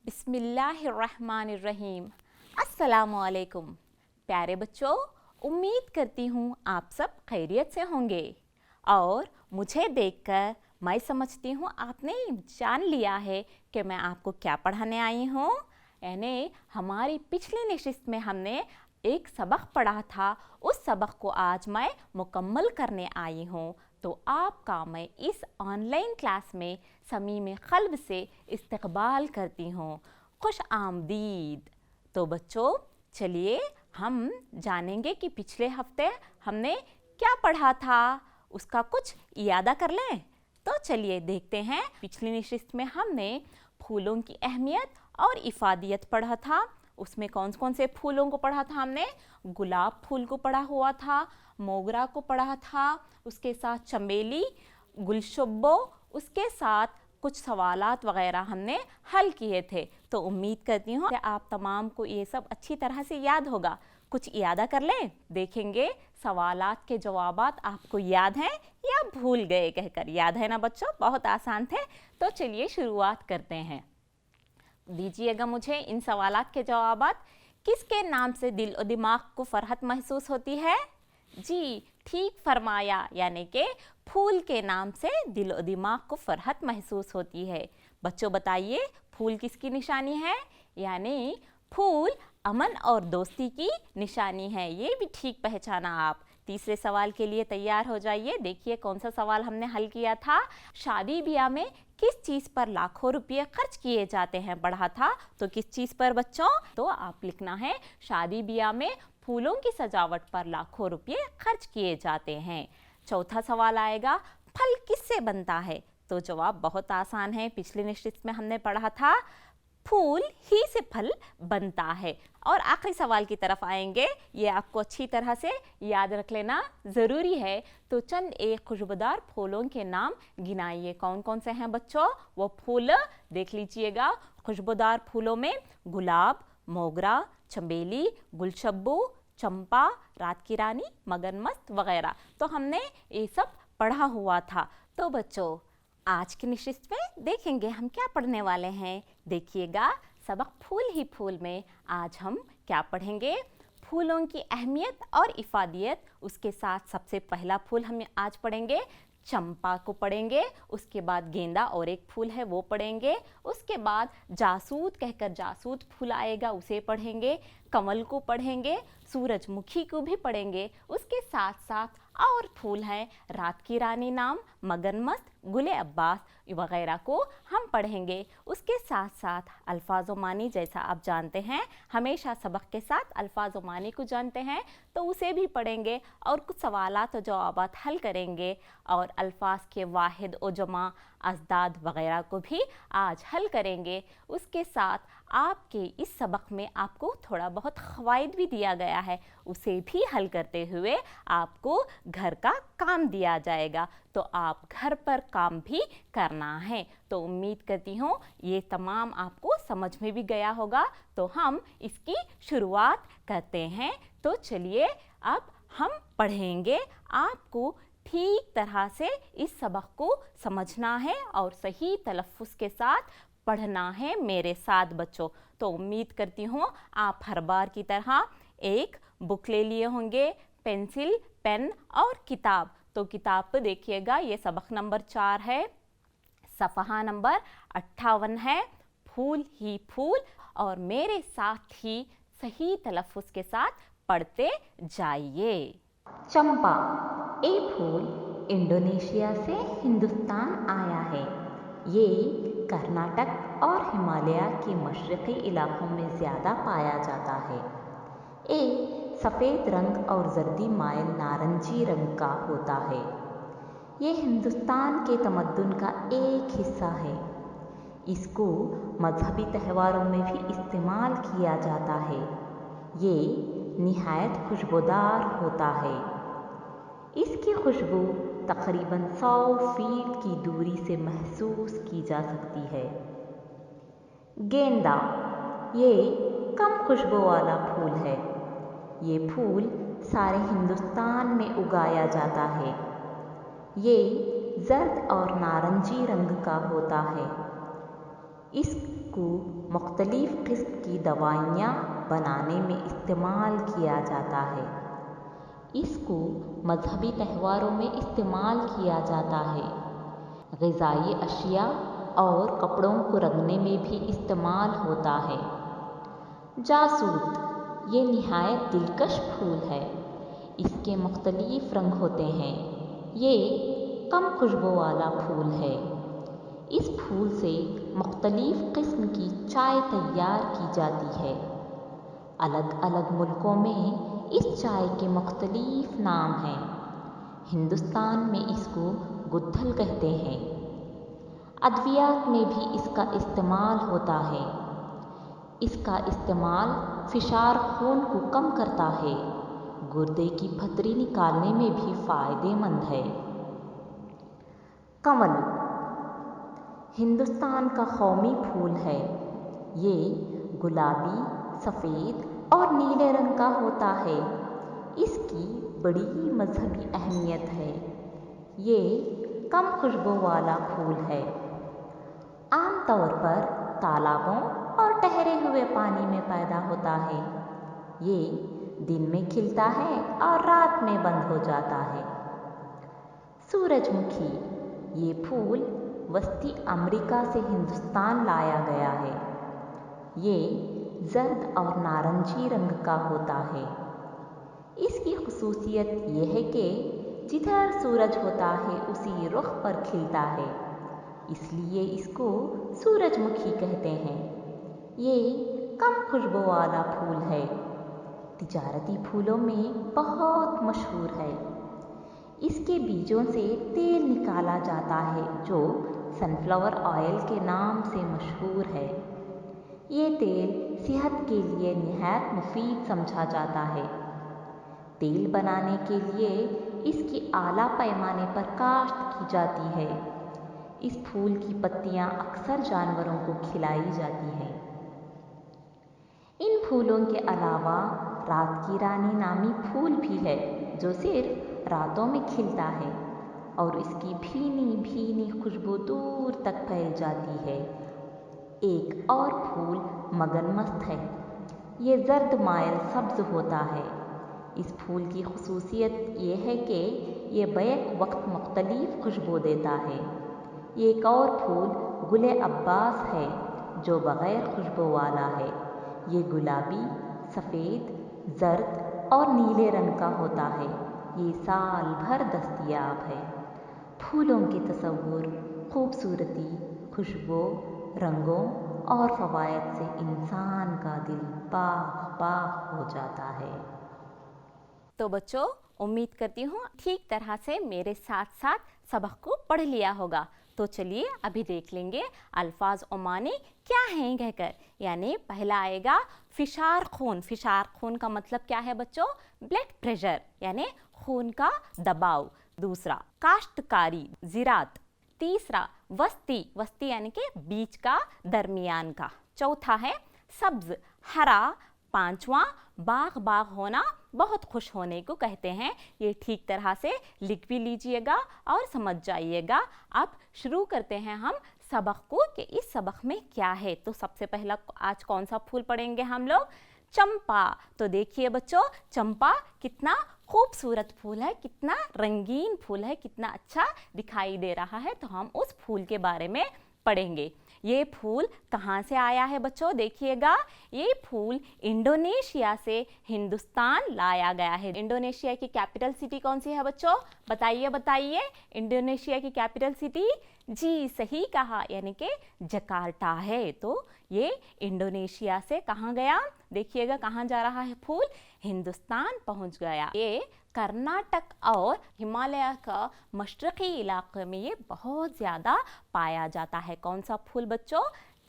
बिस्मिल्लाहिर्रहमानिर्रहीम। अस्सलामुअलैकुम प्यारे बच्चों, उम्मीद करती हूँ आप सब खैरियत से होंगे और मुझे देखकर मैं समझती हूँ आपने जान लिया है कि मैं आपको क्या पढ़ाने आई हूँ। यानी हमारी पिछली नशिस्त में हमने एक सबक पढ़ा था, उस सबक को आज मैं मुकम्मल करने आई हूँ। तो आपका मैं इस ऑनलाइन क्लास में समीम क़ल्ब से इस्तक़बाल करती हूँ। खुश आमदीद। तो बच्चों चलिए हम जानेंगे कि पिछले हफ्ते हमने क्या पढ़ा था, उसका कुछ इयादा कर लें। तो चलिए देखते हैं। पिछली नशिस्त में हमने फूलों की अहमियत और इफ़ादियत पढ़ा था। उसमें कौन कौन से फूलों को पढ़ा था हमने? गुलाब फूल को पढ़ा हुआ था, मोगरा को पढ़ा था, उसके साथ चमेली, गुलशुब्बो, उसके साथ कुछ सवालात वगैरह हमने हल किए थे। तो उम्मीद करती हूँ कि आप तमाम को ये सब अच्छी तरह से याद होगा। कुछ इयादा कर लें, देखेंगे सवालात के जवाबात आपको याद हैं या भूल गए कहकर। याद है ना बच्चों? बहुत आसान थे। तो चलिए शुरुआत करते हैं। दीजिएगा मुझे इन सवालात के जवाबात। किसके नाम से दिल और दिमाग को फरहत महसूस होती है? जी ठीक फरमाया, यानी कि फूल के नाम से दिल और दिमाग को फरहत महसूस होती है। बच्चों बताइए फूल किसकी निशानी है? यानी फूल अमन और दोस्ती की निशानी है। ये भी ठीक पहचाना आप। तीसरे सवाल के लिए तैयार हो जाइए। देखिए कौन सा सवाल हमने हल किया था। शादी ब्याह में किस चीज़ पर लाखों रुपये खर्च किए जाते हैं पढ़ा था। तो किस चीज़ पर बच्चों? तो आप लिखना है शादी ब्याह में फूलों की सजावट पर लाखों रुपये खर्च किए जाते हैं। चौथा सवाल आएगा, फल किससे बनता है? तो जवाब बहुत आसान है। पिछली नशिस्त में हमने पढ़ा था फूल ही से फल बनता है। और आखिरी सवाल की तरफ आएंगे, ये आपको अच्छी तरह से याद रख लेना ज़रूरी है। तो चंद एक खुशबूदार फूलों के नाम गिनाइए। कौन कौन से हैं बच्चों वो फूल? देख लीजिएगा। खुशबूदार फूलों में गुलाब, मोगरा, चमेली, गुलशब्बू, चंपा, रात की रानी, मगनमस्त वगैरह। तो हमने ये सब पढ़ा हुआ था। तो बच्चों आज की नशिस्त में देखेंगे हम क्या पढ़ने वाले हैं। देखिएगा सबक फूल ही फूल में आज हम क्या पढ़ेंगे? फूलों की अहमियत और इफ़ादियत। उसके साथ सबसे पहला फूल हम आज पढ़ेंगे चंपा को पढ़ेंगे। उसके बाद गेंदा और एक फूल है वो पढ़ेंगे। उसके बाद जासूद कहकर जासूद फूल आएगा उसे पढ़ेंगे। कमल को पढ़ेंगे, सूरजमुखी को भी पढ़ेंगे। उसके साथ साथ और फूल हैं रात की रानी नाम, मगनमस्त, गुले अब्बास वगैरह को हम पढ़ेंगे। उसके साथ साथ अल्फाज मानी, जैसा आप जानते हैं हमेशा सबक के साथ अल्फाज मानी को जानते हैं, तो उसे भी पढ़ेंगे और कुछ सवालात और जवाबात हल करेंगे। और अल्फाज के वाहिद और जमा, अज़दाद वगैरह को भी आज हल करेंगे। उसके साथ आपके इस सबक में आपको थोड़ा बहुत क़वाइद भी दिया गया है, उसे भी हल करते हुए आपको घर का काम दिया जाएगा। तो आप घर पर काम भी करना है। तो उम्मीद करती हूँ ये तमाम आपको समझ में भी गया होगा। तो हम इसकी शुरुआत करते हैं। तो चलिए अब हम पढ़ेंगे। आपको ठीक तरह से इस सबक को समझना है और सही तलफ़्फ़ुज़ के साथ पढ़ना है मेरे साथ बच्चों। तो उम्मीद करती हूँ आप हर बार की तरह एक बुक ले लिए होंगे, पेंसिल, पेन और किताब। तो किताब पर देखिएगा ये सबक नंबर 4 है, सफ़हा नंबर 58 है, फूल ही फूल। और मेरे साथ ही सही तलफ़्फ़ुज़ के साथ पढ़ते जाइए। चंपा ये फूल इंडोनेशिया से हिंदुस्तान आया है। ये कर्नाटक और हिमालय के मशरक़ी इलाकों में ज़्यादा पाया जाता है। ये सफ़ेद रंग और जर्दी माइल नारंगी रंग का होता है। ये हिंदुस्तान के तमद्दुन का एक हिस्सा है। इसको मजहबी त्योहारों में भी इस्तेमाल किया जाता है। ये निहायत खुशबूदार होता है। इसकी खुशबू तकरीबन 100 फीट की दूरी से महसूस की जा सकती है। गेंदा ये कम खुशबू वाला फूल है। ये फूल सारे हिंदुस्तान में उगाया जाता है। ये जर्द और नारंगी रंग का होता है। इसको मुख्तलिफ किस्म की दवाइयाँ बनाने में इस्तेमाल किया जाता है। इसको मजहबी त्योहारों में इस्तेमाल किया जाता है। ग़िज़ाई अशिया और कपड़ों को रंगने में भी इस्तेमाल होता है। जासूद ये निहायत दिलकश फूल है। इसके मुख्तलिफ रंग होते हैं। ये कम खुशबू वाला फूल है। इस फूल से मुख्तलिफ किस्म की चाय तैयार की जाती है। अलग अलग मुल्कों में इस चाय के मुख्तलिफ नाम हैं। हिंदुस्तान में इसको गुत्थल कहते हैं। अद्वियात में भी इसका इस्तेमाल होता है। इसका इस्तेमाल फिशार खून को कम करता है। गुर्दे की पथरी निकालने में भी फ़ायदेमंद है। कमल हिंदुस्तान का कौमी फूल है। ये गुलाबी, सफ़ेद और नीले रंग का होता है। इसकी बड़ी मजहबी अहमियत है। ये कम खुशबू वाला फूल है। आम तौर पर तालाबों और ठहरे हुए पानी में पैदा होता है। ये दिन में खिलता है और रात में बंद हो जाता है। सूरजमुखी ये फूल वस्ती अमेरिका से हिंदुस्तान लाया गया है। ये जर्द और नारंगी रंग का होता है। इसकी खुसूसियत यह है कि जिधर सूरज होता है उसी रुख पर खिलता है, इसलिए इसको सूरजमुखी कहते हैं। ये कम खुशबू वाला फूल है। तिजारती फूलों में बहुत मशहूर है। इसके बीजों से तेल निकाला जाता है जो सनफ्लावर ऑयल के नाम से मशहूर है। ये तेल सेहत के लिए निहायत मुफीद समझा जाता है। तेल बनाने के लिए इसकी आला पैमाने पर काश्त की जाती है। इस फूल की पत्तियां अक्सर जानवरों को खिलाई जाती हैं। इन फूलों के अलावा रात की रानी नामी फूल भी है जो सिर्फ रातों में खिलता है और इसकी भीनी भीनी खुशबू दूर तक फैल जाती है। एक और फूल मगनमस्त है। ये जर्द मायल सब्ज होता है। इस फूल की खुसूसियत ये है कि ये बैक वक्त मुख्तलिफ खुशबू देता है। एक और फूल गुले अब्बास है जो बग़ैर खुशबू वाला है। ये गुलाबी, सफ़ेद, जर्द और नीले रंग का होता है। ये साल भर दस्तयाब है। फूलों के तस्वुर खूबसूरती, खुशबू, रंगों और फ़वाइद से इंसान का दिल बाग बाग हो जाता है। तो बच्चों, उम्मीद करती हूँ ठीक तरह से मेरे साथ साथ सबक को पढ़ लिया होगा। तो चलिए अभी देख लेंगे अल्फाज ओमानी क्या हैं कहकर। यानी पहला आएगा फिशार खून। फिशार खून का मतलब क्या है बच्चों? ब्लड प्रेशर यानी खून का दबाव। दूसरा काश्तकारी, ज़िरात। तीसरा वस्ती, वस्ती यानी कि बीच का, दरमियान का। चौथा है सब्ज, हरा। पांचवा बाग बाग होना, बहुत खुश होने को कहते हैं। ये ठीक तरह से लिख भी लीजिएगा और समझ जाइएगा। अब शुरू करते हैं हम सबक को कि इस सबक में क्या है। तो सबसे पहला आज कौन सा फूल पढ़ेंगे हम लोग? चंपा। तो देखिए बच्चों, चंपा कितना खूबसूरत फूल है, कितना रंगीन फूल है, कितना अच्छा दिखाई दे रहा है। तो हम उस फूल के बारे में पढ़ेंगे। ये फूल कहाँ से आया है बच्चों? देखिएगा, ये फूल इंडोनेशिया से हिंदुस्तान लाया गया है। इंडोनेशिया की कैपिटल सिटी कौन सी है बच्चों? बताइए बताइए। इंडोनेशिया की कैपिटल सिटी, जी सही कहा, यानी कि जकार्ता है। तो ये इंडोनेशिया से कहाँ गया? देखिएगा कहाँ जा रहा है फूल? हिंदुस्तान पहुँच गया। ये कर्नाटक और हिमालय का मशरक़ी इलाके में ये बहुत ज़्यादा पाया जाता है। कौन सा फूल बच्चों?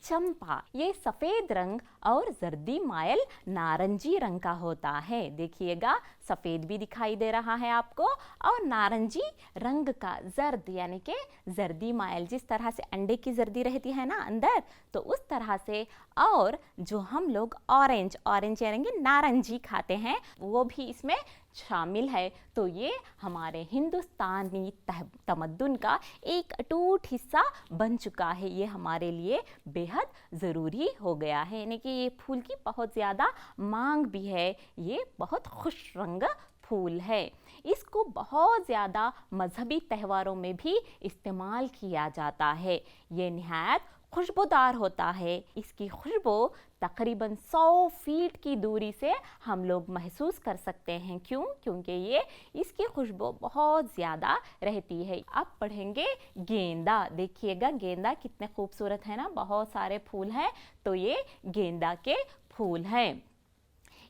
चंपा। ये सफ़ेद रंग और जर्दी मायल नारंगी रंग का होता है। देखिएगा, सफ़ेद भी दिखाई दे रहा है आपको, और नारंगी रंग का जर्द यानी कि जर्दी माइल, जिस तरह से अंडे की जर्दी रहती है ना अंदर, तो उस तरह से। और जो हम लोग ऑरेंज ऑरेंज यानी कि नारंगी खाते हैं वो भी इसमें शामिल है। तो ये हमारे हिंदुस्तानी तमद्दुन का एक अटूट हिस्सा बन चुका है। ये हमारे लिए बेहद ज़रूरी हो गया है, यानी कि ये फूल की बहुत ज़्यादा मांग भी है। ये बहुत खुश रंग फूल है। इसको बहुत ज़्यादा मजहबी त्योहारों में भी इस्तेमाल किया जाता है। ये निहायत खुशबूदार होता है। इसकी खुशबू तकरीबन 100 फीट की दूरी से हम लोग महसूस कर सकते हैं। क्यों? क्योंकि ये इसकी खुशबू बहुत ज़्यादा रहती है। अब पढ़ेंगे गेंदा। देखिएगा गेंदा कितने खूबसूरत है ना, बहुत सारे फूल हैं। तो ये गेंदा के फूल हैं।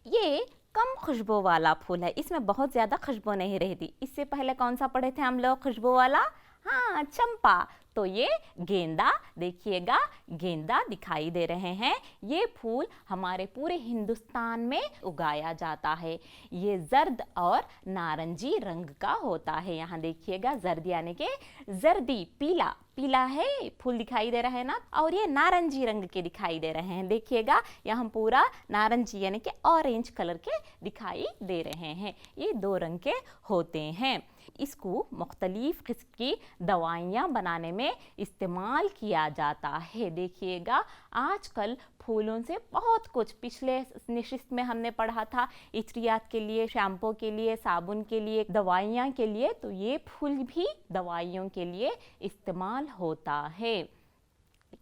ये कम खुशबू वाला फूल है, इसमें बहुत ज़्यादा खुशबू नहीं रहती। इससे पहले कौन सा पढ़े थे हम लोग खुशबू वाला? हाँ, चंपा। तो ये गेंदा, देखिएगा गेंदा दिखाई दे रहे हैं। ये फूल हमारे पूरे हिंदुस्तान में उगाया जाता है। ये जर्द और नारंगी रंग का होता है। यहाँ देखिएगा जर्द यानी कि जर्दी पीला पीला है फूल दिखाई दे रहा है ना, और ये नारंगी रंग के दिखाई दे रहे हैं। देखिएगा यहाँ पूरा नारंगी यानी कि ऑरेंज कलर के दिखाई दे रहे हैं। ये 2 रंग के होते हैं। इसको मुख्तलिफ किस्म की दवाइयाँ बनाने में इस्तेमाल किया जाता है। देखिएगा आजकल फूलों से बहुत कुछ, पिछले निशिस्त में हमने पढ़ा था इत्रियात के लिए, शैम्पू के लिए, साबुन के लिए, दवाइयाँ के लिए, तो ये फूल भी दवाइयों के लिए इस्तेमाल होता है।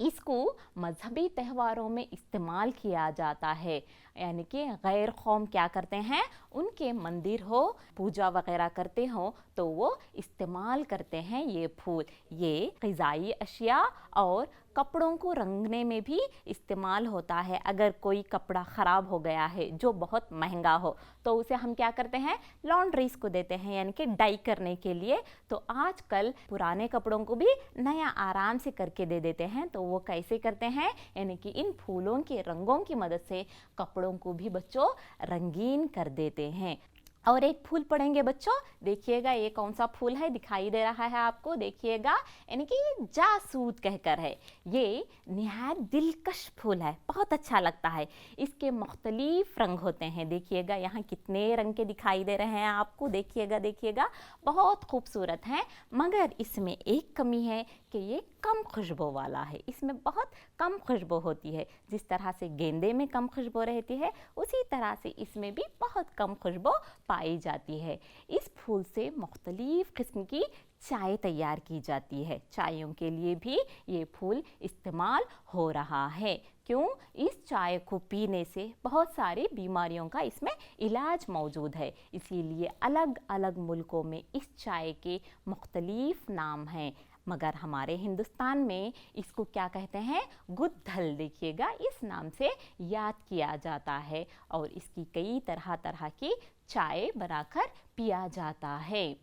इसको मजहबी त्योहारों में इस्तेमाल किया जाता है, यानी कि गैर कौम क्या करते हैं, उनके मंदिर हो, पूजा वगैरह करते हो तो वो इस्तेमाल करते हैं ये फूल। ये ग़िज़ाई अशिया और कपड़ों को रंगने में भी इस्तेमाल होता है। अगर कोई कपड़ा ख़राब हो गया है जो बहुत महंगा हो तो उसे हम क्या करते हैं, लॉन्ड्रीज को देते हैं, यानी कि डाई करने के लिए। तो आजकल पुराने कपड़ों को भी नया आराम से करके दे देते हैं। तो वो कैसे करते हैं, यानी कि इन फूलों के रंगों की मदद से कपड़ों को भी बच्चों रंगीन कर देते हैं। और एक फूल पढ़ेंगे बच्चों। देखिएगा ये कौन सा फूल है, दिखाई दे रहा है आपको, देखिएगा, यानी कि ये जासूद कहकर है। ये निहायत दिलकश फूल है, बहुत अच्छा लगता है। इसके मुख्तलिफ रंग होते हैं। देखिएगा यहाँ कितने रंग के दिखाई दे रहे हैं आपको, देखिएगा देखिएगा, बहुत खूबसूरत हैं। मगर इसमें एक कमी है कि ये कम खुशबू वाला है। इसमें बहुत कम खुशबू होती है। जिस तरह से गेंदे में कम खुशबू रहती है, उसी तरह से इसमें भी बहुत कम खुशबू पाई जाती है। इस फूल से मुख्तलिफ किस्म की चाय तैयार की जाती है। चायों के लिए भी ये फूल इस्तेमाल हो रहा है। क्यों? इस चाय को पीने से बहुत सारी बीमारियों का इसमें इलाज मौजूद है। इसीलिए अलग अलग मुल्कों में इस चाय के मुख्तलिफ नाम हैं। मगर हमारे हिंदुस्तान में इसको क्या कहते हैं, गुद्धल। देखिएगा इस नाम से याद किया जाता है। और इसकी कई तरह तरह की चाय बनाकर पिया जाता है।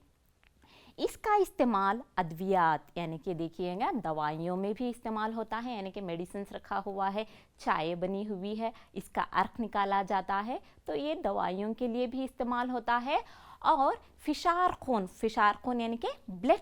इसका इस्तेमाल अद्वियात यानी कि देखिएगा दवाइयों में भी इस्तेमाल होता है, यानी कि मेडिसिन रखा हुआ है, चाय बनी हुई है, इसका अर्क निकाला जाता है, तो ये दवाइयों के लिए भी इस्तेमाल होता है। और फिशार खून यानी कि ब्लड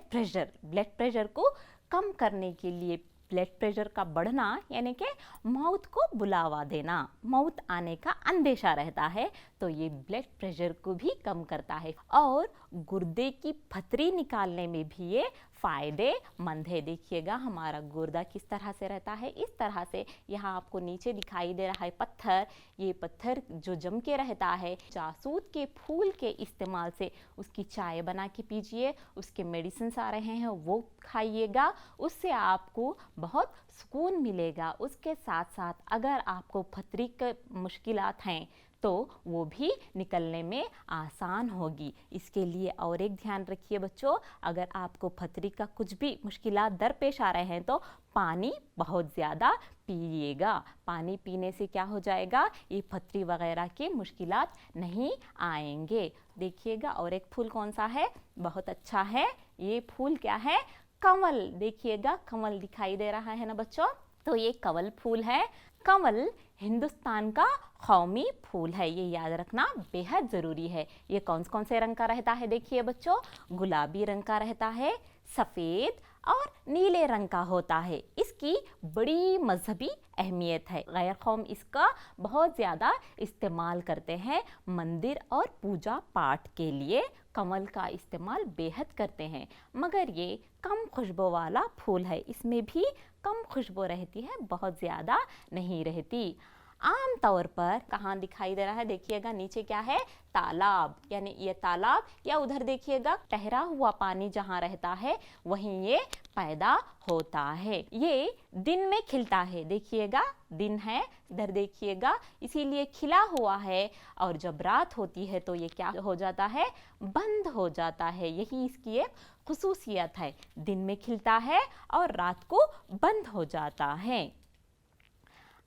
प्रेशर को कम करने के लिए, ब्लड प्रेशर का बढ़ना यानी कि मौत को बुलावा देना, मौत आने का अंदेशा रहता है, तो ये ब्लड प्रेशर को भी कम करता है। और गुर्दे की पथरी निकालने में भी ये फ़ायदेमंद है। देखिएगा हमारा गुर्दा किस तरह से रहता है, इस तरह से। यहाँ आपको नीचे दिखाई दे रहा है पत्थर, ये पत्थर जो जम के रहता है, जासूद के फूल के इस्तेमाल से उसकी चाय बना के पीजिए, उसके मेडिसिन आ रहे हैं वो खाइएगा, उससे आपको बहुत सुकून मिलेगा। उसके साथ साथ अगर आपको पथरी के मुश्किलात हैं तो वो भी निकलने में आसान होगी। इसके लिए और एक ध्यान रखिए बच्चों, अगर आपको पथरी का कुछ भी मुश्किलात दरपेश आ रहे हैं तो पानी बहुत ज़्यादा पिएगा। पानी पीने से क्या हो जाएगा, ये पथरी वगैरह की मुश्किलात नहीं आएंगे। देखिएगा और एक फूल कौन सा है, बहुत अच्छा है, ये फूल क्या है, कंवल। देखिएगा कंवल दिखाई दे रहा है ना बच्चों, तो ये कंवल फूल है। कंवल हिंदुस्तान का कौमी फूल है, ये याद रखना बेहद ज़रूरी है। ये कौन कौन से रंग का रहता है देखिए बच्चों, गुलाबी रंग का रहता है, सफ़ेद और नीले रंग का होता है। इसकी बड़ी मजहबी अहमियत है। गैर कौम इसका बहुत ज़्यादा इस्तेमाल करते हैं मंदिर और पूजा पाठ के लिए। कमल का इस्तेमाल बेहद करते हैं, मगर ये कम खुशबू वाला फूल है, इसमें भी कम खुशबू रहती है, बहुत ज़्यादा नहीं रहती। आम तौर पर कहाँ दिखाई दे रहा है देखिएगा, नीचे क्या है, तालाब, यानी ये तालाब या उधर देखिएगा ठहरा हुआ पानी जहाँ रहता है वहीं ये पैदा होता है। ये दिन में खिलता है, देखिएगा दिन है, इधर देखिएगा, इसीलिए खिला हुआ है। और जब रात होती है तो ये क्या हो जाता है, बंद हो जाता है। यही इसकी एक खुसूसियत है, दिन में खिलता है और रात को बंद हो जाता है।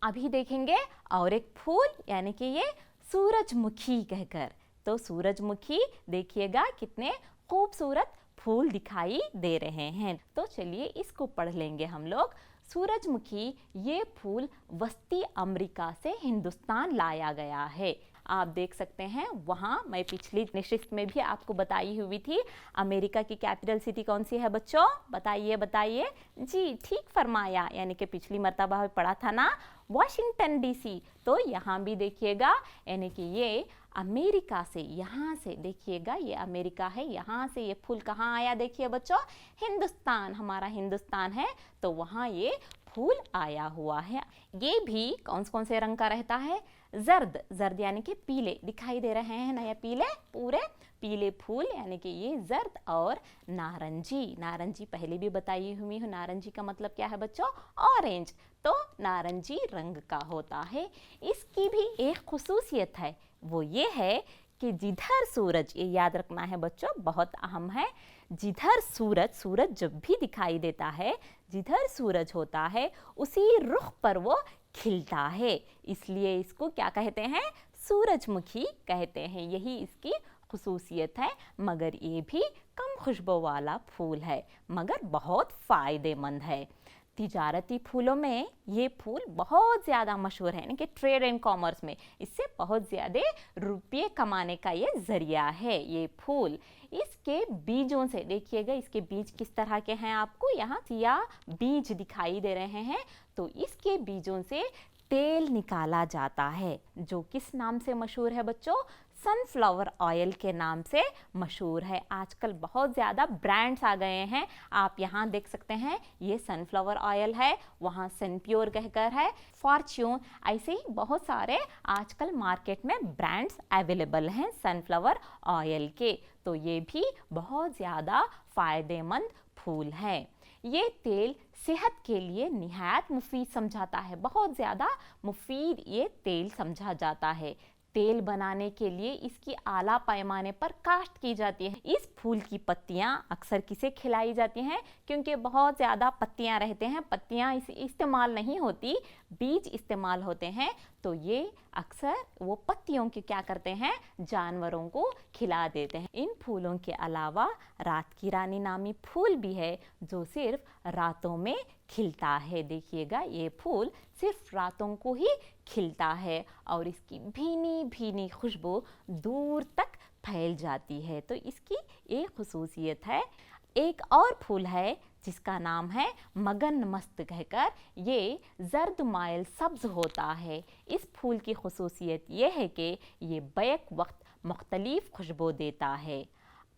अभी देखेंगे और एक फूल, यानी कि ये सूरजमुखी कहकर। तो सूरजमुखी देखिएगा कितने खूबसूरत फूल दिखाई दे रहे हैं। तो चलिए इसको पढ़ लेंगे हम लोग। सूरजमुखी ये फूल वस्ती अमेरिका से हिंदुस्तान लाया गया है। आप देख सकते हैं वहाँ, मैं पिछली निशिस्त में भी आपको बताई हुई थी। अमेरिका की कैपिटल सिटी कौन सी है बच्चों, बताइए बताइए। जी ठीक फरमाया, यानी कि पिछली मर्तबा पढ़ा था ना, वाशिंगटन डीसी। तो यहाँ भी देखिएगा, यानी कि ये अमेरिका से, यहाँ से देखिएगा ये अमेरिका है, यहाँ से ये फूल कहाँ आया देखिए बच्चों, हिंदुस्तान, हमारा हिंदुस्तान है तो वहाँ ये फूल आया हुआ है। ये भी कौन से रंग का रहता है, जर्द, जर्द यानी कि पीले दिखाई दे रहे हैं ना, ये पीले, पूरे पीले फूल, यानी कि ये जर्द और नारंगी। नारंगी पहले भी बताई हुई हूँ, नारंगी का मतलब क्या है बच्चों, ऑरेंज। तो नारंगी रंग का होता है। इसकी भी एक खुसूसियत है, वो ये है कि जिधर सूरज, ये याद रखना है बच्चों, बहुत अहम है, जिधर सूरज, सूरज जब भी दिखाई देता है, जिधर सूरज होता है उसी रुख पर वो खिलता है, इसलिए इसको क्या कहते हैं, सूरजमुखी कहते हैं। यही इसकी खुसूसियत है। मगर ये भी कम खुशबू वाला फूल है, मगर बहुत फ़ायदेमंद है। तिजारती फूलों में ये फूल बहुत ज़्यादा मशहूर है, यानी कि ट्रेड एंड कॉमर्स में इससे बहुत ज़्यादा रुपये कमाने का ये ज़रिया है ये फूल। इसके बीजों से देखिएगा, इसके बीज किस तरह के हैं, आपको यहाँ सियाह बीज दिखाई दे रहे हैं। तो इसके बीजों से तेल निकाला जाता है, जो किस नाम से मशहूर है बच्चों, सनफ्लावर ऑयल के नाम से मशहूर है। आजकल बहुत ज़्यादा ब्रांड्स आ गए हैं, आप यहाँ देख सकते हैं, ये सनफ्लावर ऑयल है, वहाँ सनप्योर कहकर है, फॉर्च्यून, ऐसे ही बहुत सारे आजकल मार्केट में ब्रांड्स अवेलेबल हैं सनफ्लावर ऑयल के। तो ये भी बहुत ज़्यादा फ़ायदेमंद फूल है। ये तेल सेहत के लिए निहायत मुफीद समझाता है, बहुत ज़्यादा मुफीद ये तेल समझा जाता है। तेल बनाने के लिए इसकी आला पैमाने पर काश्त की जाती है। इस फूल की पत्तियां अक्सर किसे खिलाई जाती हैं, क्योंकि बहुत ज़्यादा पत्तियां रहते हैं, पत्तियां इस्तेमाल नहीं होती, बीज इस्तेमाल होते हैं। तो ये अक्सर वो पत्तियों की क्या करते हैं, जानवरों को खिला देते हैं। इन फूलों के अलावा रात की रानी नामी फूल भी है, जो सिर्फ रातों में खिलता है। देखिएगा ये फूल सिर्फ रातों को ही खिलता है और इसकी भीनी भीनी खुशबू दूर तक फैल जाती है। तो इसकी एक खुसूसियत है। एक और फूल है जिसका नाम है मगन मस्त कहकर, ये जर्द माइल सब्ज होता है। इस फूल की खुसूसियत ये है कि ये बैक वक्त मुख्तलिफ खुशबू देता है।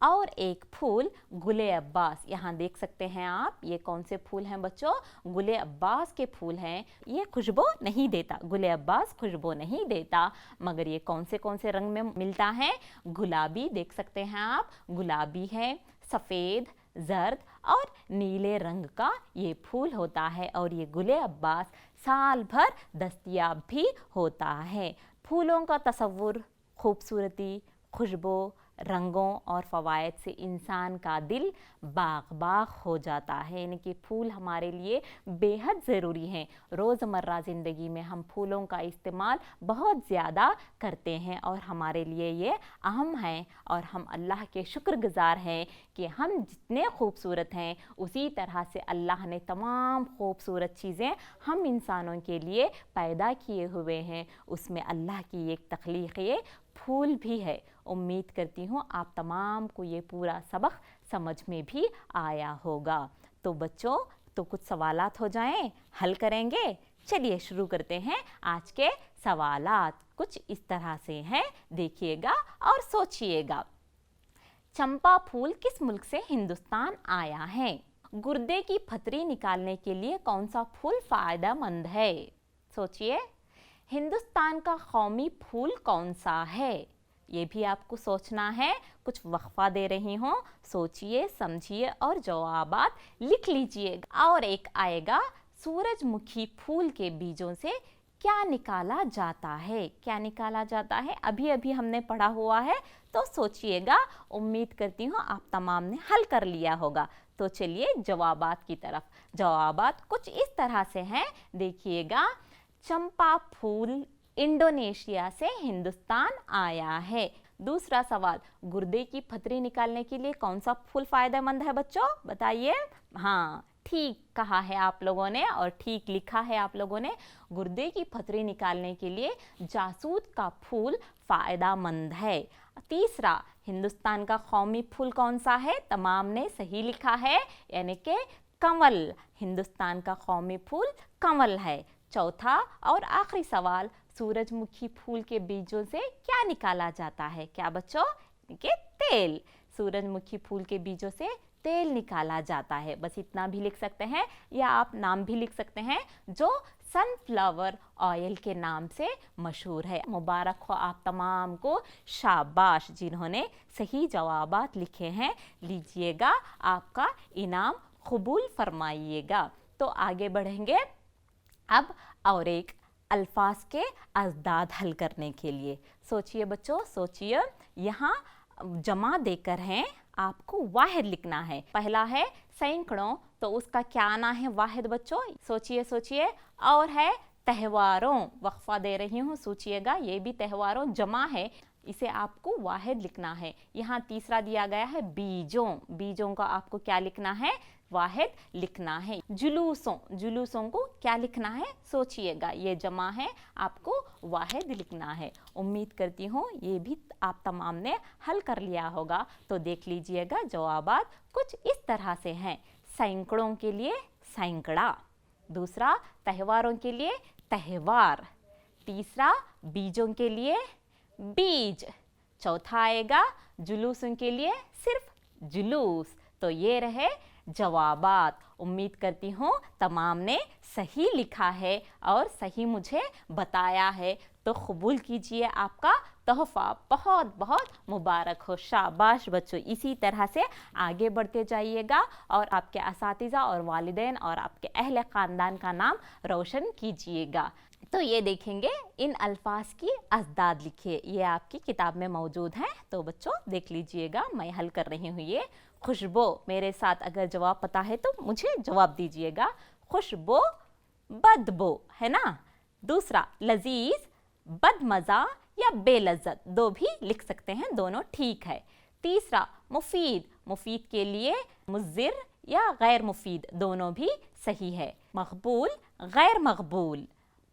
और एक फूल गुले अब्बास, यहाँ देख सकते हैं आप, ये कौन से फूल हैं बच्चों, गुले अब्बास के फूल हैं। ये खुशबू नहीं देता, गुले अब्बास खुशबू नहीं देता, मगर ये कौन से रंग में मिलता है, गुलाबी, देख सकते हैं आप, गुलाबी है, सफ़ेद, जर्द और नीले रंग का ये फूल होता है। और ये गुले अब्बास साल भर दस्तयाब भी होता है। फूलों का तसव्वुर, खूबसूरती, खुशबू, रंगों और फ़वाइद से इंसान का दिल बाग बाग हो जाता है। यानी कि फूल हमारे लिए बेहद ज़रूरी हैं। रोज़मर्रा ज़िंदगी में हम फूलों का इस्तेमाल बहुत ज़्यादा करते हैं और हमारे लिए ये अहम हैं और हम अल्लाह के शुक्रगुज़ार हैं कि हम जितने खूबसूरत हैं उसी तरह से अल्लाह ने तमाम खूबसूरत चीज़ें हम इंसानों के लिए पैदा किए हुए हैं। उसमें अल्लाह की एक तख्लीक़ ये फूल भी है। उम्मीद करती हूँ आप तमाम को ये पूरा सबक समझ में भी आया होगा। तो बच्चों, तो कुछ सवालात हो जाएं, हल करेंगे। चलिए शुरू करते हैं। आज के सवालात कुछ इस तरह से हैं, देखिएगा और सोचिएगा। चंपा फूल किस मुल्क से हिंदुस्तान आया है? गुर्दे की फतरी निकालने के लिए कौन सा फूल फ़ायदेमंद है? सोचिए। हिंदुस्तान का कौमी फूल कौन सा है? ये भी आपको सोचना है। कुछ वक्फा दे रही हूँ, सोचिए, समझिए और जवाबात लिख लीजिए। और एक आएगा, सूरजमुखी फूल के बीजों से क्या निकाला जाता है? क्या निकाला जाता है? अभी अभी हमने पढ़ा हुआ है, तो सोचिएगा। उम्मीद करती हूँ आप तमाम ने हल कर लिया होगा। तो चलिए जवाबात की तरफ। जवाबात कुछ इस तरह से हैं, देखिएगा। चंपा फूल इंडोनेशिया से हिंदुस्तान आया है। दूसरा सवाल, गुर्दे की फतरी निकालने के लिए कौन सा फूल फायदेमंद है बच्चों? बताइए। हाँ, ठीक कहा है आप लोगों ने और ठीक लिखा है आप लोगों ने। गुर्दे की फतरी निकालने के लिए जासूद का फूल फायदेमंद है। तीसरा, हिंदुस्तान का कौमी फूल कौन सा है? तमाम ने सही लिखा है, यानी कि कंवल। हिंदुस्तान का कौमी फूल कंवल है। चौथा और आखिरी सवाल, सूरजमुखी फूल के बीजों से क्या निकाला जाता है? क्या बच्चों? कि तेल। सूरजमुखी फूल के बीजों से तेल निकाला जाता है। बस इतना भी लिख सकते हैं, या आप नाम भी लिख सकते हैं, जो सनफ्लावर ऑयल के नाम से मशहूर है। मुबारक हो आप तमाम को, शाबाश जिन्होंने सही जवाबात लिखे हैं। लीजिएगा, आपका इनाम कबूल फरमाइएगा। तो आगे बढ़ेंगे अब और एक अल्फाज के अज़दाद हल करने के लिए। सोचिए बच्चों, सोचिए। यहाँ जमा देकर हैं, आपको वाहिद लिखना है। पहला है सैकड़ों, तो उसका क्या आना है वाहिद बच्चों? सोचिए सोचिए। और है त्योहारों, वक्फा दे रही हूँ, सोचिएगा। ये भी त्योहारों जमा है, इसे आपको वाहिद लिखना है। यहाँ तीसरा दिया गया है बीजों। बीजों का आपको क्या लिखना है? वाहिद लिखना है। जुलूसों, जुलूसों को क्या लिखना है? सोचिएगा, ये जमा है, आपको वाहिद लिखना है। उम्मीद करती हूँ ये भी आप तमाम ने हल कर लिया होगा। तो देख लीजिएगा, जवाबात कुछ इस तरह से हैं। सैकड़ों के लिए सैकड़ा। दूसरा, त्योहारों के लिए त्यौहार। तीसरा, बीजों के लिए बीज। चौथा आएगा जुलूसों के लिए सिर्फ जुलूस। तो ये रहे जवाबात। उम्मीद करती हूँ तमाम ने सही लिखा है और सही मुझे बताया है। तो कबूल कीजिए, आपका तोहफ़ा बहुत बहुत मुबारक हो। शाबाश बच्चों, इसी तरह से आगे बढ़ते जाइएगा और आपके असातिज़ा और वालिदैन और आपके अहले ख़ानदान का नाम रोशन कीजिएगा। तो ये देखेंगे, इन अल्फाज की अज़दाद लिखिए, ये आपकी किताब में मौजूद हैं। तो बच्चों देख लीजिएगा, मैं हल कर रही हूँ ये। खुशबो, मेरे साथ अगर जवाब पता है तो मुझे जवाब दीजिएगा। खुशबो, बदबो, है ना। दूसरा, लजीज, बदमज़ा या बेलज़्ज़त, दो भी लिख सकते हैं, दोनों ठीक है। तीसरा, मुफीद, मुफीद के लिए मुज़िर या गैर मुफीद, दोनों भी सही है। मकबूल, गैर मकबूल।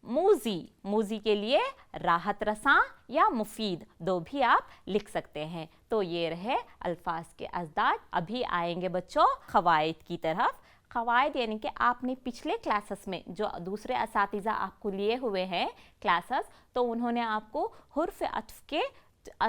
मूज़ी, मूज़ी के लिए राहत रसां या मुफीद, दो भी आप लिख सकते हैं। तो ये रहे अल्फाज के अज़दाद। अभी आएंगे बच्चों क़वाइद की तरफ। क़वाइद यानी कि आपने पिछले क्लासेस में जो दूसरे असातिज़ा आपको लिए हुए हैं क्लासेस, तो उन्होंने आपको हुर्फ़ अत्फ़ के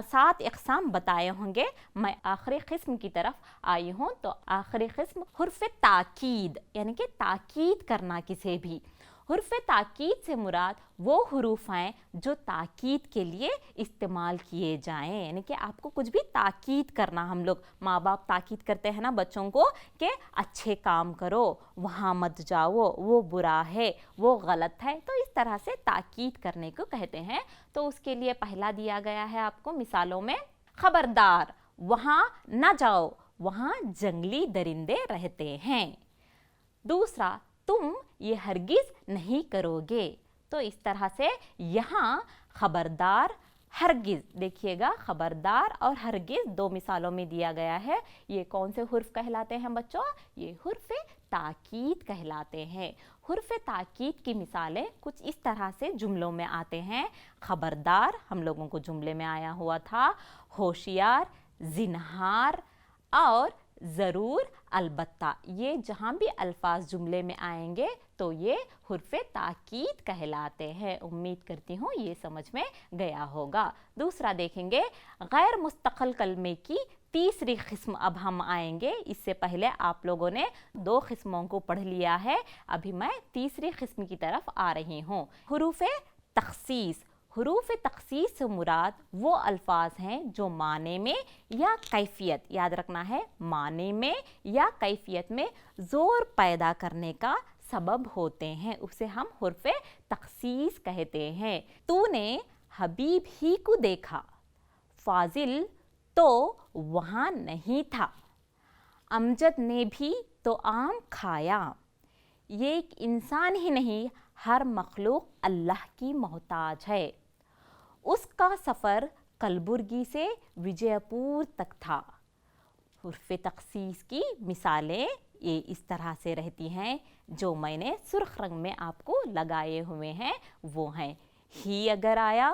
7 इक़साम बताए होंगे। मैं आखिरी क़िस्म की तरफ आई हूँ। तो आखिरी क़िस्म हुर्फ़ ताकीद, यानी कि ताकीद करना किसे भी। हुर्फ़ ताकीद से मुराद वो हुरूफ हैं जो ताकीद के लिए इस्तेमाल किए जाएं। यानी कि आपको कुछ भी ताकीद करना, हम लोग माँ बाप ताकीद करते हैं ना बच्चों को कि अच्छे काम करो, वहाँ मत जाओ, वो बुरा है, वो गलत है। तो इस तरह से ताकीद करने को कहते हैं। तो उसके लिए पहला दिया गया है आपको मिसालों में, खबरदार, वहाँ न जाओ, वहाँ जंगली दरिंदे रहते हैं। दूसरा, तुम ये हरगिज नहीं करोगे। तो इस तरह से यहाँ खबरदार, हरगिज, देखिएगा खबरदार और हरगिज दो मिसालों में दिया गया है। ये कौन से हुर्फ कहलाते हैं बच्चों? ये हुर्फ ताकीद कहलाते हैं। हुर्फ ताकीद की मिसालें कुछ इस तरह से जुमलों में आते हैं। खबरदार हम लोगों को जुमले में आया हुआ था, होशियार, जिन्हार और ज़रूर, अलबत्ता। ये जहाँ भी अल्फाज जुमले में आएंगे तो ये हुर्फ ताकीद कहलाते हैं। उम्मीद करती हूँ ये समझ में गया होगा। दूसरा देखेंगे, गैर मुस्तक़िल कलमे की तीसरी किस्म अब हम आएंगे। इससे पहले आप लोगों ने दो किस्मों को पढ़ लिया है, अभी मैं तीसरी किस्म की तरफ आ रही हूँ। हुरूफ तख़सीस। हुरूफ तख़सीस से मुराद वो अल्फाज हैं जो माने में या कैफियत, याद रखना है, माने में या कैफियत में ज़ोर पैदा करने का सबब होते हैं, उसे हम हुर्फ तख़सीस कहते हैं। तूने हबीब ही को देखा, फाजिल तो वहाँ नहीं था, अमजद ने भी तो आम खाया। ये एक इंसान ही नहीं, हर मखलूक अल्लाह की मोहताज है। उसका सफ़र कलबुर्गी से विजयपुर तक था। हुर्फ तख़सीस की मिसालें ये इस तरह से रहती हैं, जो मैंने सुर्ख रंग में आपको लगाए हुए हैं वो हैं। ही अगर आया,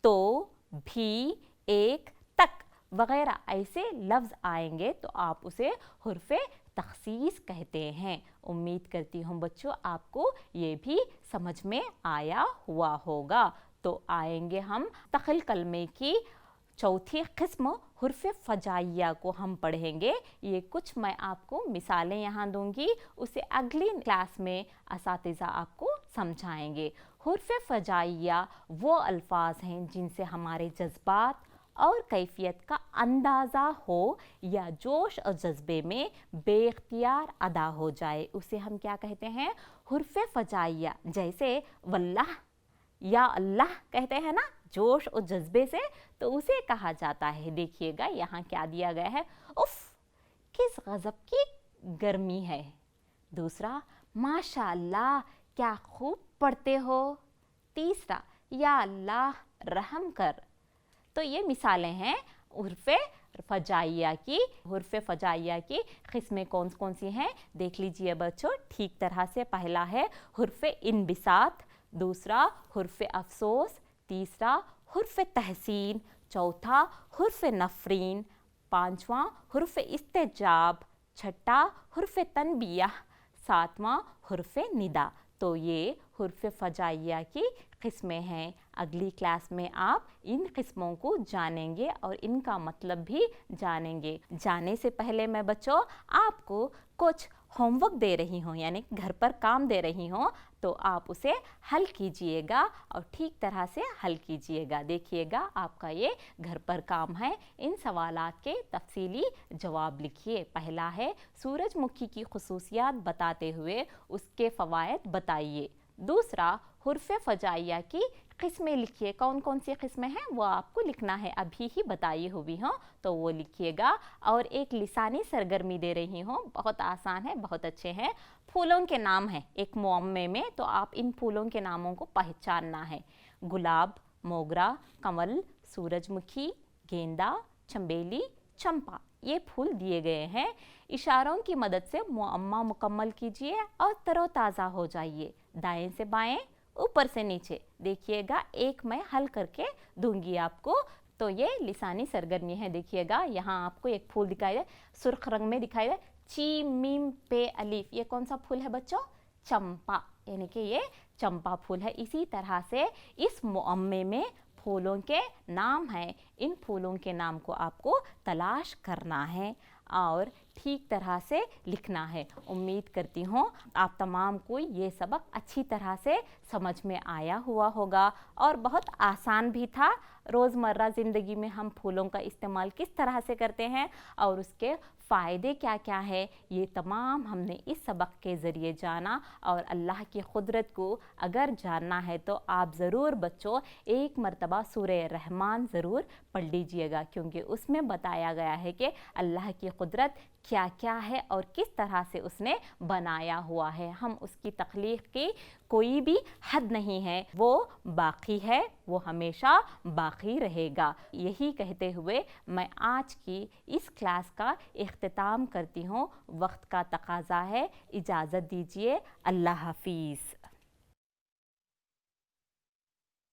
तो, भी, एक, तक वगैरह ऐसे लफ्ज़ आएंगे तो आप उसे हुर्फ तख़सीस कहते हैं। उम्मीद करती हूँ बच्चों आपको ये भी समझ में आया हुआ होगा। तो आएंगे हम तख़िल कलमे की चौथी किस्म हुर्फ फ़जाइया को हम पढ़ेंगे। ये कुछ मैं आपको मिसालें यहाँ दूंगी, उसे अगली क्लास में असातिज़ा आपको समझाएंगे। हुर्फ फ़जाइया वो अल्फाज हैं जिनसे हमारे जज्बात और कैफियत का अंदाज़ा हो या जोश और जज्बे में बेख्तियार अदा हो जाए, उसे हम क्या कहते हैं? हुर्फ फ़जाइया। जैसे वल्लाह या अल्लाह कहते हैं ना जोश और जज्बे से, तो उसे कहा जाता है। देखिएगा यहाँ क्या दिया गया है, उफ किस गज़ब की गर्मी है। दूसरा, माशाअल्लाह क्या खूब पढ़ते हो। तीसरा, या अल्लाह रहम कर। तो ये मिसालें हैं हुर्फ फ़जाइया की। हुर्फ फ़जाइया की किस्में कौन कौन सी हैं देख लीजिए बच्चों ठीक तरह से। पहला है हुर्फ इनबिसात, दूसरा हुर्फ अफसोस, तीसरा हुर्फ तहसीन, चौथा हुर्फ नफरीन, पांचवा हुर्फ इस्तेजाब, छठा हुर्फ तनबिया, सातवां हुर्फ निदा। तो ये हुर्फ फ़जाइया की किस्में हैं। अगली क्लास में आप इन किस्मों को जानेंगे और इनका मतलब भी जानेंगे। जाने से पहले मैं बच्चों आपको कुछ होमवर्क दे रही हूँ, यानी घर पर काम दे रही हूँ, तो आप उसे हल कीजिएगा और ठीक तरह से हल कीजिएगा। देखिएगा आपका ये घर पर काम है। इन सवालात के तफसीली जवाब लिखिए। पहला है सूरजमुखी की खुसूसियात बताते हुए उसके फ़वाइद बताइए। दूसरा, हुर्फ फ़जाइया की किस्में लिखिए। कौन कौन सी किस्में हैं वो आपको लिखना है, अभी ही बताई हुई हूँ तो वो लिखिएगा। और एक लिसानी सरगर्मी दे रही हूँ, बहुत आसान है, बहुत अच्छे हैं। फूलों के नाम हैं एक मुअम्मे में, तो आप इन फूलों के नामों को पहचानना है। गुलाब, मोगरा, कमल, सूरजमुखी, गेंदा, चंबेली, चंपा, ये फूल दिए गए हैं। इशारों की मदद से मुअम्मा मुकम्मल कीजिए और तरोताज़ा हो जाइए। दाएं से बाएं, ऊपर से नीचे। देखिएगा एक मैं हल करके दूंगी आपको। तो ये लिसानी सरगर्मी है। देखिएगा यहाँ आपको एक फूल दिखाई दे, सुर्ख रंग में दिखाई दे, ची मीम पे अलीफ। ये कौन सा फूल है बच्चों? चंपा, यानी कि ये चंपा फूल है। इसी तरह से इस मुअम्मे में फूलों के नाम हैं। इन फूलों के नाम को आपको तलाश करना है और ठीक तरह से लिखना है। उम्मीद करती हूँ आप तमाम को ये सबक अच्छी तरह से समझ में आया हुआ होगा और बहुत आसान भी था। रोज़मर्रा ज़िंदगी में हम फूलों का इस्तेमाल किस तरह से करते हैं और उसके फ़ायदे क्या क्या है, ये तमाम हमने इस सबक के ज़रिए जाना। और अल्लाह की क़ुदरत को अगर जानना है तो आप ज़रूर बच्चों एक मरतबा सूरह रहमान ज़रूर पढ़ लीजिएगा, क्योंकि उसमें बताया गया है कि अल्लाह की क़ुदरत क्या क्या है और किस तरह से उसने बनाया हुआ है। हम उसकी तख्लीक़ की कोई भी हद नहीं है, वो बाकी है, वो हमेशा बाकी रहेगा। यही कहते हुए मैं आज की इस क्लास का इख्तिताम करती हूँ। वक्त का तकाज़ा है, इजाज़त दीजिए। अल्लाह हाफ़िज़।